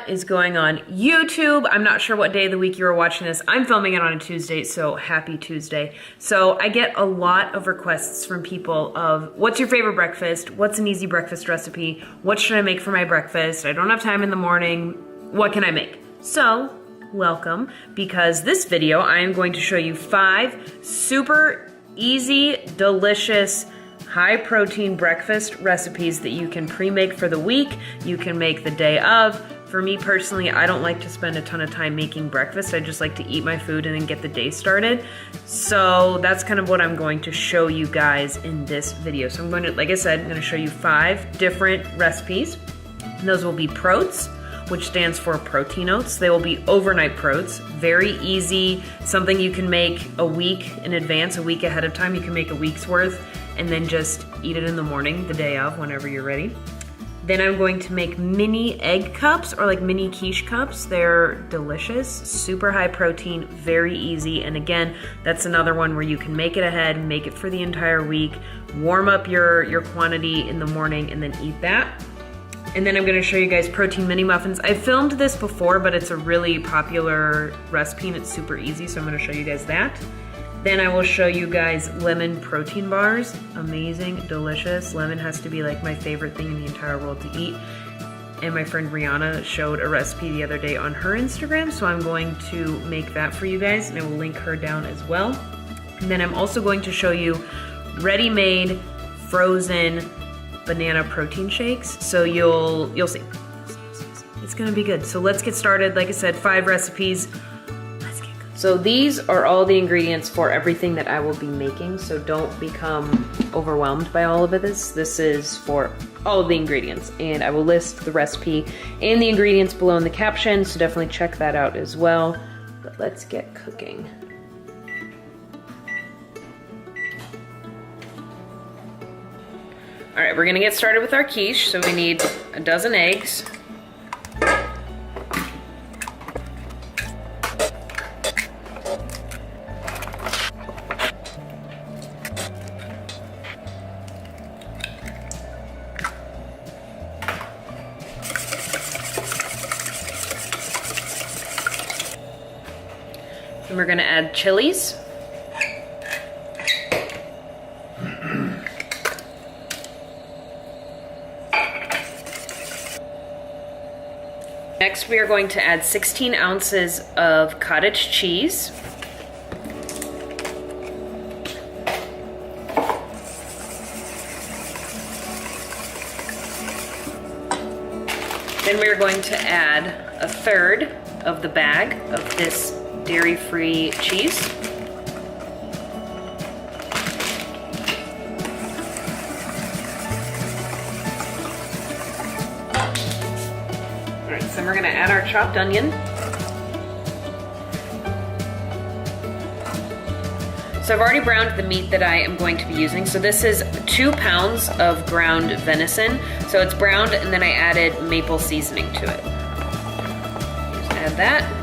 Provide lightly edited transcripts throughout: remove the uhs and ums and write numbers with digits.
What is going on YouTube? I'm not sure what day of the week you are watching this. I'm filming it on a Tuesday, so happy Tuesday. So I get a lot of requests from people of what's your favorite breakfast? What's an easy breakfast recipe? What should I make for my breakfast? I don't have time in the morning. What can I make? So welcome, because this video I am going to show you 5 super easy, delicious, high protein breakfast recipes that you can pre-make for the week. You can make the day of. For me personally, I don't like to spend a ton of time making breakfast. I just like to eat my food and then get the day started. So that's kind of what I'm going to show you guys in this video. So I'm going to, like I said, I'm going to show you 5 different recipes. And those will be protes, which stands for protein oats. They will be overnight protes, very easy, something you can make a week in advance, a week ahead of time. You can make a week's worth and then just eat it in the morning, the day of, whenever you're ready. Then I'm going to make mini egg cups, or like mini quiche cups. They're delicious, super high protein, very easy. And again, that's another one where you can make it ahead, make it for the entire week, warm up your quantity in the morning and then eat that. And then I'm gonna show you guys protein mini muffins. I filmed this before, but it's a really popular recipe and it's super easy, so I'm gonna show you guys that. Then I will show you guys lemon protein bars. Amazing, delicious. Lemon has to be like my favorite thing in the entire world to eat. And my friend Rihanna showed a recipe the other day on her Instagram, so I'm going to make that for you guys, and I will link her down as well. And then I'm also going to show you ready-made frozen banana protein shakes. So you'll see. It's gonna be good. So let's get started. Like I said, 5 recipes. So these are all the ingredients for everything that I will be making, so don't become overwhelmed by all of this. This is for all of the ingredients, and I will list the recipe and the ingredients below in the caption, so definitely check that out as well. But let's get cooking. All right, we're gonna get started with our quiche. So we need a dozen eggs. Then we're gonna add chilies. Next, we are going to add 16 ounces of cottage cheese. Then we are going to add a third of the bag of this dairy-free cheese. Alright, so then we're going to add our chopped onion. So I've already browned the meat that I am going to be using. So this is 2 pounds of ground venison. So it's browned, and then I added maple seasoning to it. Just add that.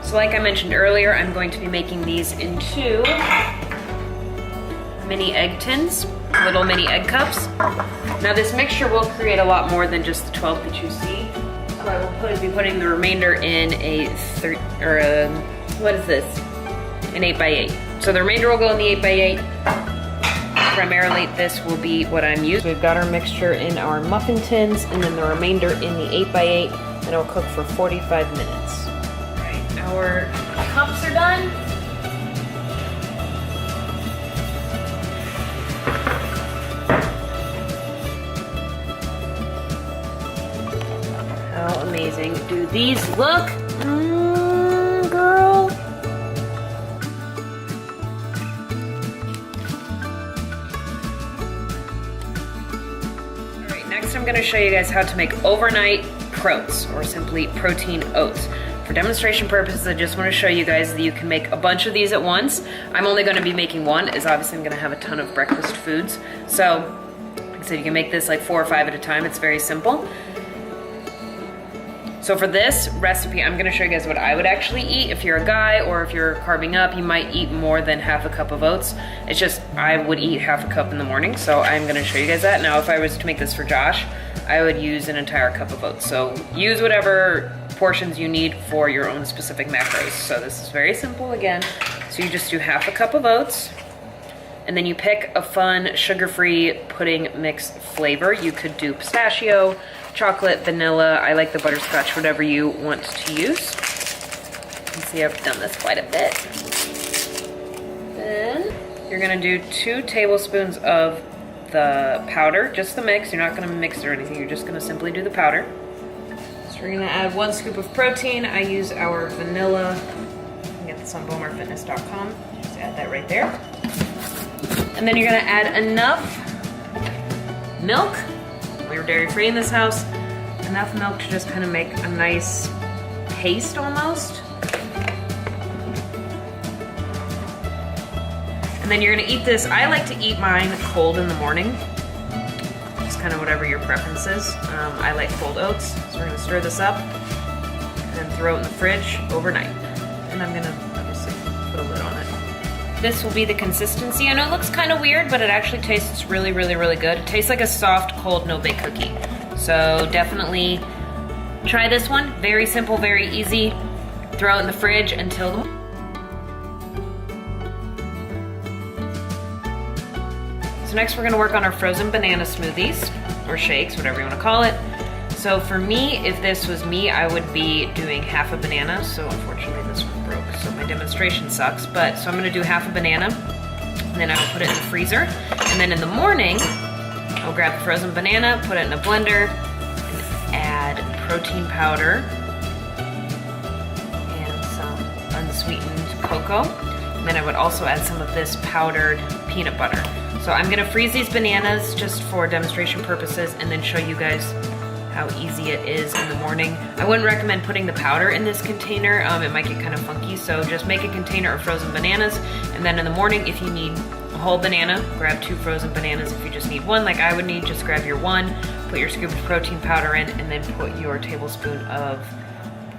So like I mentioned earlier, I'm going to be making these into mini egg tins, little mini egg cups. Now this mixture will create a lot more than just the 12 that you see. So I will be putting the remainder in what is this? An 8x8. So the remainder will go in the 8x8. Primarily this will be what I'm using. So we've got our mixture in our muffin tins and then the remainder in the 8x8, and it'll cook for 45 minutes. Our cups are done. How amazing do these look? Girl. All right, next I'm going to show you guys how to make overnight protes, or simply protein oats. For demonstration purposes, I just want to show you guys that you can make a bunch of these at once. I'm only going to be making one, as obviously I'm going to have a ton of breakfast foods. So, like I said, you can make this like 4 or 5 at a time. It's very simple. So for this recipe, I'm gonna show you guys what I would actually eat. If you're a guy or if you're carving up, you might eat more than half a cup of oats. It's just, I would eat half a cup in the morning, so I'm gonna show you guys that. Now, if I was to make this for Josh, I would use an entire cup of oats. So use whatever portions you need for your own specific macros. So this is very simple again. So you just do half a cup of oats, and then you pick a fun sugar-free pudding mix flavor. You could do pistachio, chocolate, vanilla. I like the butterscotch, whatever you want to use. You can see I've done this quite a bit. Then you're gonna do 2 tablespoons of the powder, just the mix. You're not gonna mix it or anything. You're just gonna simply do the powder. So we're gonna add 1 scoop of protein. I use our vanilla. You can get this on BomarFitness.com. Just add that right there. And then you're gonna add enough milk. We're dairy-free in this house. Enough milk to just kind of make a nice paste almost. And then you're gonna eat this. I like to eat mine cold in the morning. Just kind of whatever your preference is. I like cold oats. So we're gonna stir this up and then throw it in the fridge overnight. And I'm gonna obviously put a lid on it. This will be the consistency. I know it looks kind of weird, but it actually tastes really, really, really good. It tastes like a soft, cold, no-bake cookie. So definitely try this one. Very simple, very easy. Throw it in the fridge until the... So next we're gonna work on our frozen banana smoothies, or shakes, whatever you wanna call it. So for me, if this was me, I would be doing half a banana. So unfortunately this one broke, so my demonstration sucks. But, so I'm gonna do half a banana, and then I'll put it in the freezer. And then in the morning, I'll grab the frozen banana, put it in a blender, and add protein powder, and some unsweetened cocoa. And then I would also add some of this powdered peanut butter. So I'm gonna freeze these bananas just for demonstration purposes, and then show you guys how easy it is in the morning. I wouldn't recommend putting the powder in this container. It might get kind of funky, so just make a container of frozen bananas, and then in the morning, if you need a whole banana, grab 2 frozen bananas. If you just need 1, like I would need, just grab your 1, put your scoop of protein powder in, and then put your tablespoon of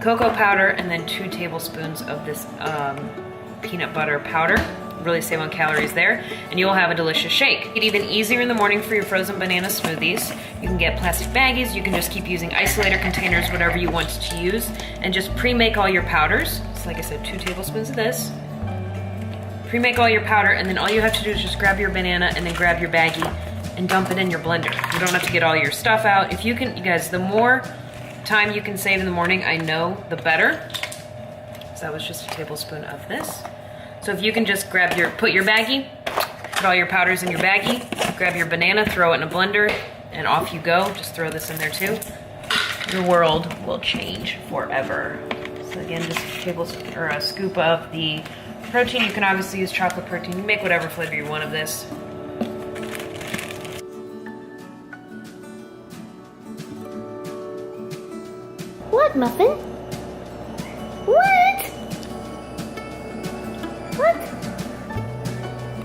cocoa powder, and then 2 tablespoons of this peanut butter powder. Really save on calories there, and you'll have a delicious shake. Make it even easier in the morning for your frozen banana smoothies. You can get plastic baggies, you can just keep using isolator containers, whatever you want to use, and just pre-make all your powders. So like I said, 2 tablespoons of this. Pre-make all your powder, and then all you have to do is just grab your banana and then grab your baggie and dump it in your blender. You don't have to get all your stuff out. If you can, you guys, the more time you can save in the morning, I know, the better. So that was just a tablespoon of this. So if you can just grab put your baggie, put all your powders in your baggie, grab your banana, throw it in a blender, and off you go. Just throw this in there too. Your world will change forever. So again, just a tablespoon or a scoop of the protein. You can obviously use chocolate protein. You make whatever flavor you want of this. What, Muffin? What? What?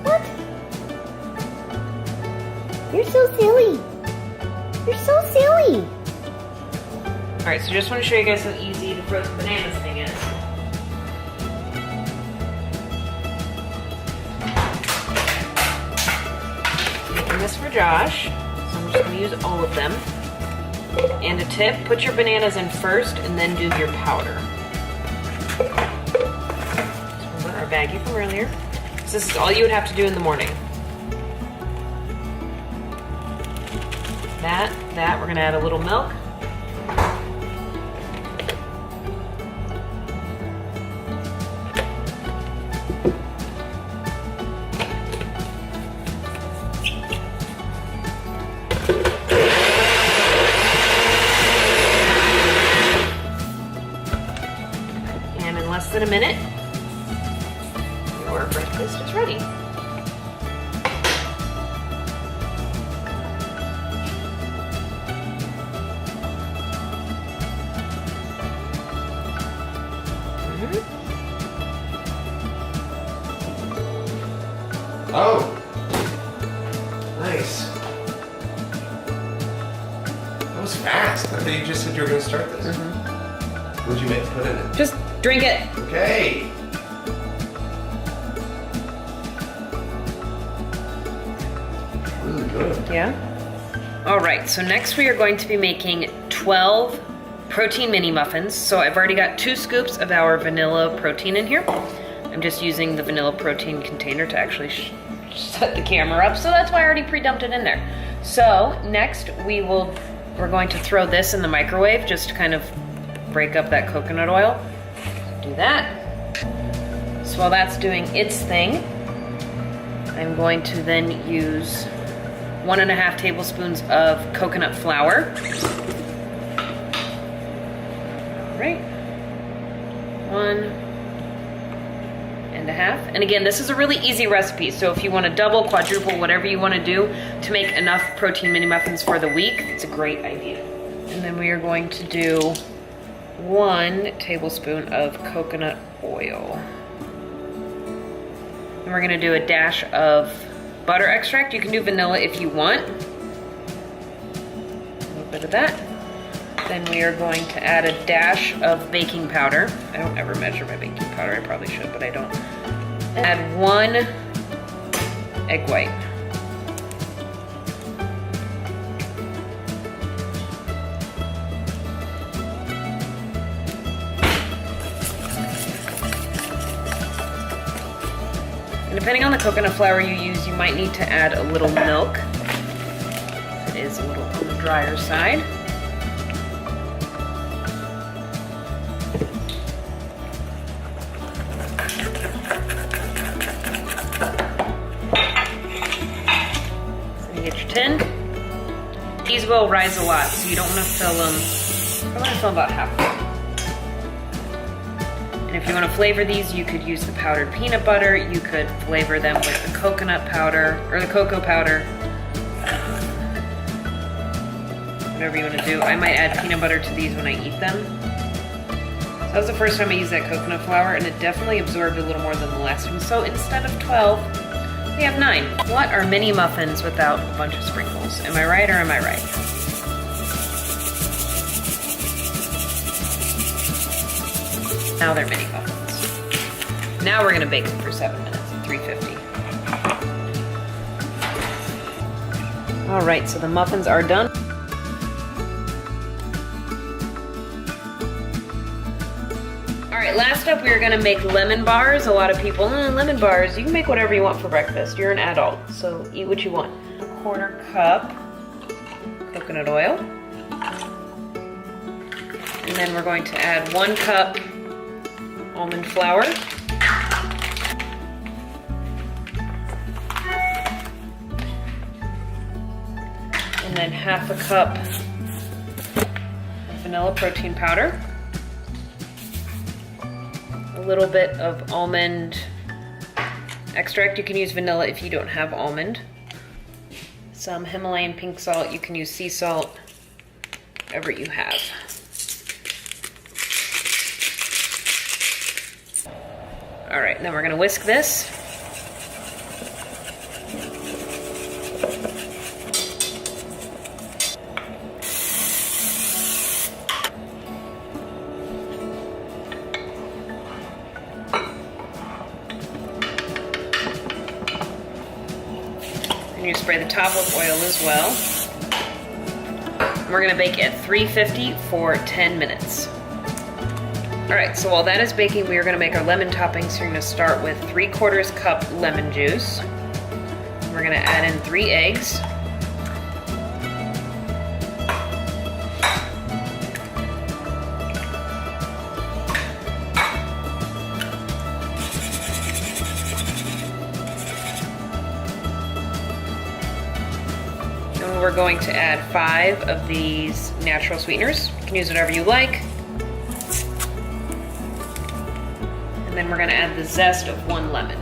What? You're so silly. You're so silly. All right, so just want to show you guys how easy the frozen bananas thing is. Making this for Josh, so I'm just gonna use all of them. And a tip, put your bananas in first and then do your powder. Our baggie from earlier. So this is all you would have to do in the morning. That, we're gonna add a little milk. And in less than a minute, your breakfast is ready. Oh, nice. That was fast. I thought you just said you were going to start this. What'd you put in it? Just drink it. Okay. Really good. Yeah. All right, so next we are going to be making 12 protein mini muffins. So I've already got 2 scoops of our vanilla protein in here. I'm just using the vanilla protein container to actually set the camera up, so that's why I already pre-dumped it in there. So next we're going to throw this in the microwave just to kind of break up that coconut oil. Do that. So while that's doing its thing, I'm going to then use 1.5 tablespoons of coconut flour. All right, 1.5. And again, this is a really easy recipe, so if you want to double, quadruple, whatever you want to do to make enough protein mini muffins for the week, it's a great idea. And then we are going to do 1 tablespoon of coconut oil. And we're gonna do a dash of butter extract. You can do vanilla if you want. A little bit of that. Then we are going to add a dash of baking powder. I don't ever measure my baking powder. I probably should, but I don't. Add 1 egg white. And depending on the coconut flour you use, you might need to add a little milk. It is a little on the drier side. Get your tin. These will rise a lot, so you don't want to fill them. I want to fill about half of them. And if you want to flavor these, you could use the powdered peanut butter. You could flavor them with the coconut powder or the cocoa powder. Whatever you want to do. I might add peanut butter to these when I eat them. So that was the first time I used that coconut flour, and it definitely absorbed a little more than the last one. So instead of 12, we have 9. What are mini muffins without a bunch of sprinkles? Am I right or am I right? Now they're mini muffins. Now we're gonna bake them for 7 minutes at 350. All right, so the muffins are done. All right, last up we are gonna make lemon bars. A lot of people, lemon bars, you can make whatever you want for breakfast. You're an adult, so eat what you want. 1/4 cup coconut oil. And then we're going to add 1 cup almond flour. And then 1/2 cup of vanilla protein powder. A little bit of almond extract. You can use vanilla if you don't have almond. Some Himalayan pink salt. You can use sea salt, whatever you have. All right, then we're gonna whisk this. And you spray the top with oil as well. We're gonna bake at 350 for 10 minutes. All right, so while that is baking, we are gonna make our lemon toppings. So you're gonna start with 3/4 cup lemon juice. We're gonna add in 3 eggs. And we're going to add 5 of these natural sweeteners. You can use whatever you like. And then we're gonna add the zest of 1 lemon.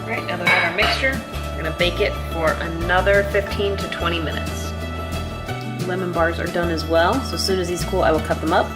All right, now that we have our mixture, we're gonna bake it for another 15 to 20 minutes. Lemon bars are done as well, so as soon as these cool, I will cut them up.